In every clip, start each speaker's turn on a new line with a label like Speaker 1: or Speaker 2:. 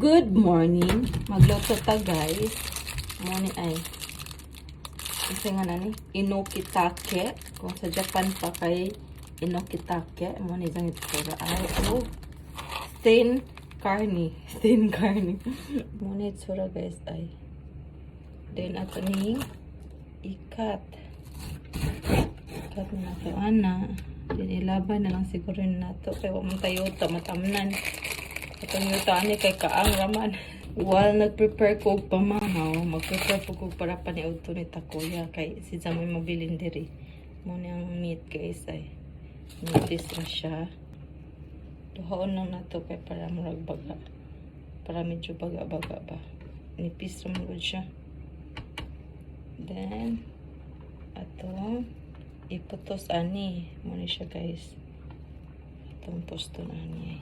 Speaker 1: Good morning. Magluto ta guys. Mani ay. Kasi nga nani, inokitake. Kung sa Japan pa kay inokitake, mani jang itsura ay stain carne. Stain carne. Mani itsura guys ay. Then ato ni ikat. Ikat na nato ana. Then ilaban na lang siguro nato kay wa man tayo matamnan. Itong yuta ni kay kaang raman. While nag-prepare ko og pamahaw, mag-prepare po ko para paniud to ni takoya kay si Jamoy mabilin diri. Mo ni ang meat guys ay. Nipis na siya. Duhaon lang nato kay para murag baga. Para medyo baga-baga ba. Nipis ra mo siya. Then ato iputos ani. Mo ni siya guys. Itong posto na niya.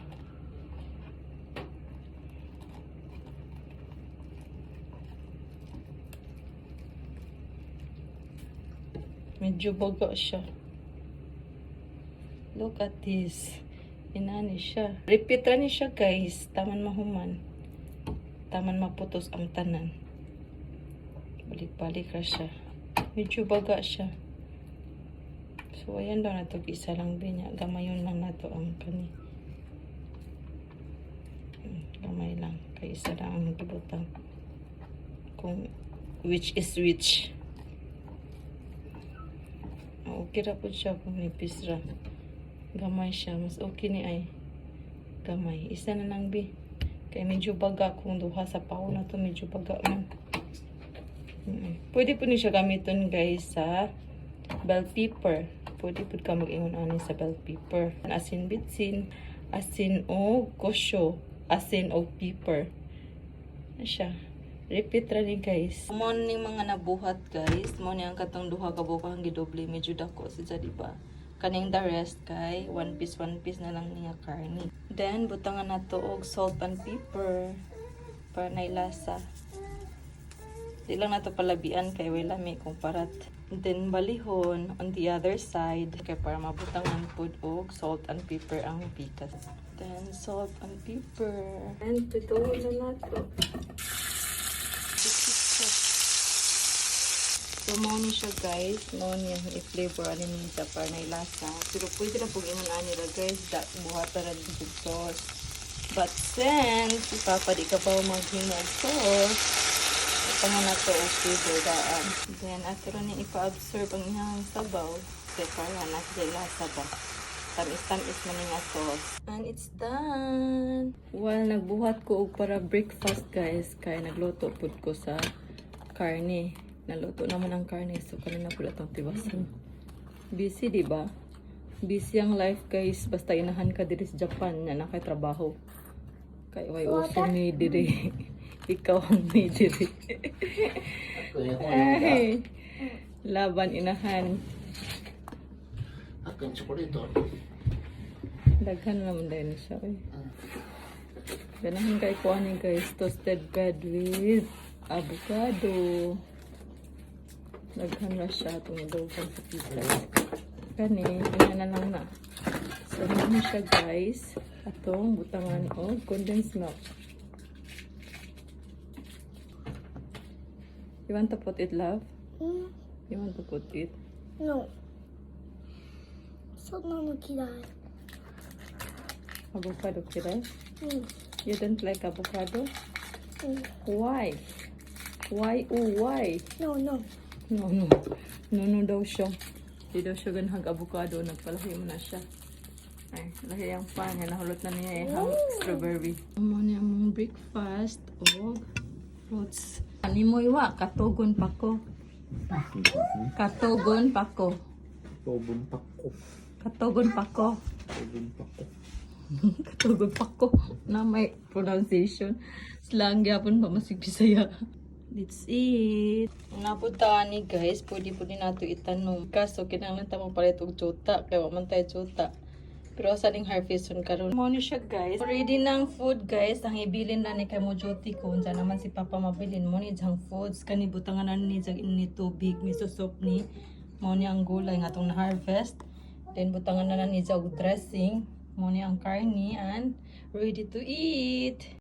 Speaker 1: Medyo baga siya. Look at this. Inani siya. Repeat ra ni siya guys. Taman mahuman. Taman maputos ang tanan. Balik-balik ra siya. Medyo baga siya. So ayan daw na to. Isa lang binya. Gamayon lang na to ang kani. Gamay lang. Kaya isa lang ang nagibutang. Kung which is which. Okay ra po siya kung nipis ra. Gamay siya. Mas okay ni ay. Gamay. Isa na lang bi. Kaya medyo baga kung duha sa pao na to. Medyo baga man. Pwede po ni siya gamiton guys sa bell pepper. Pwede po ka mag-ingon ani sa bell pepper. Asin bitsin. Asin o kosyo. Asin o pepper. Na siya. Repeat ra ni guys. Mo ni mga nabuhat guys. Mo ni ang katong duha ka buka ang gidoble medyo dako siya di ba? Kaning the rest kay one piece na lang niya karni. Then butangan nato og salt and pepper para nailasa. Di lang nato palabian kay way lami kung parat. Then balihon on the other side kay para mabutangan pud og salt and pepper ang pikas. Then salt and pepper. And tutuon na nato. So, mo ni siya guys. Mo ni yung i-flavor ani niya para na ilasa. Pero pwede na pong ingon ani ra guys. Buhatan na dito sauce. But since ipapa di ka pa maghimo og sauce, ipangan na to og flavor daan. Then, after ni ipa-absorb ang ihang sabaw. Kasi para na sila lasa ba. Tamis-tamis man nga sauce. And it's done! While nagbuhat ko og para breakfast guys, kaya nagluto pud ko sa karne. Naluto naman ang karne, so kanina po itong tiwasan. Busy, di ba? Busy ang life, guys. Basta inahan ka diri sa Japan, na nakatrabaho. Kaya way uso may diri. Ikaw ang may diri. Ay, laban inahan.
Speaker 2: Akin chocolate.
Speaker 1: Daghan naman din siya. Ganahan kay ko ani guys, toasted bread with avocado. Daghan na siya itong idawgan sa pizza. Kani, na lang na. So, naman siya guys. Atong butangan o condensed milk. You want to put it, love? You want to put it?
Speaker 3: No. そんなの嫌い。
Speaker 1: Avocado kirai?
Speaker 3: うん。
Speaker 1: You don't like avocado?
Speaker 3: うん。
Speaker 1: Why? Why? Oh, why?
Speaker 3: No, no.
Speaker 1: No, no. No, no daw siya. Di daw siya ganhag avocado. Nagpalahi mo na siya. Ay, lahi ang pan. Nahulot na niya yung strawberry. Amo niya mong breakfast. O, fruits. Ani mo iwa, katugon pa ko. Katugon pa ko.
Speaker 2: Tobon pako.
Speaker 1: Katugon pa ko.
Speaker 2: Tobon pako.
Speaker 1: Katugon pa ko. Na may pronunciation. Slang yapon pa masig Bisaya. That's it. Napunta ni guys, pwede nato itanong. Kaso kinahanglan ta mo palit og juta kay wa man tayo juta. Pero sa ning harveston karon. Mo ni siya guys. Ready ng food guys. Ang ibilin na ni kay mo juti ko. Unsa naman si Papa mabilin mo ni jang foods kani butangan na ni jang ini tubig miso soup ni. Mo ni ang gulay nga atong na harvest. Then butangan na ni jang dressing. Mo ni ang karni and ready to eat.